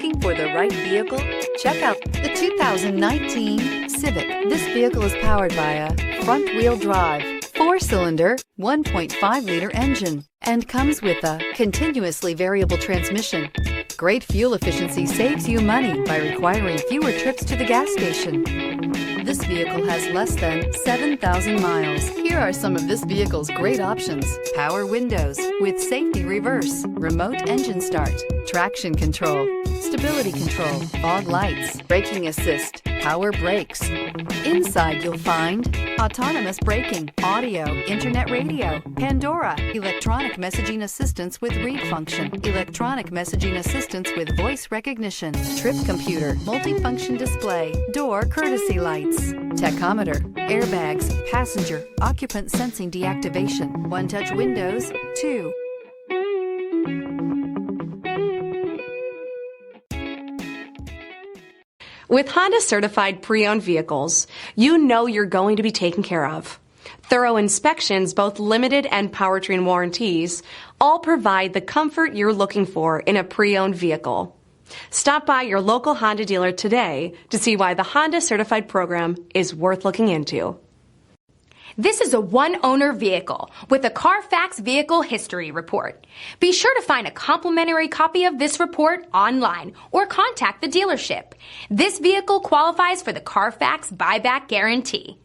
Looking for the right vehicle? Check out the 2019 Civic. This vehicle is powered by a front-wheel drive, 4-cylinder, 1.5-liter engine, and comes with a continuously variable transmission. Great fuel efficiency saves you money by requiring fewer trips to the gas station. This vehicle has less than 7,000 miles. Here are some of this vehicle's great options: power windows with safety reverse, remote engine start, traction control, stability control, fog lights, braking assist, power brakes. Inside you'll find autonomous braking, audio, internet radio, Pandora, electronic messaging assistance with read function, electronic messaging assistance with voice recognition, trip computer, multifunction display, door courtesy lights, tachometer, airbags, passenger, occupant sensing deactivation, one-touch windows, 2. With Honda certified pre-owned vehicles, you know you're going to be taken care of. Thorough inspections, both limited and powertrain warranties, all provide the comfort you're looking for in a pre-owned vehicle. Stop by your local Honda dealer today to see why the Honda certified program is worth looking into. This is a one-owner vehicle with a CARFAX Vehicle History Report. Be sure to find a complimentary copy of this report online or contact the dealership. This vehicle qualifies for the CARFAX Buyback Guarantee.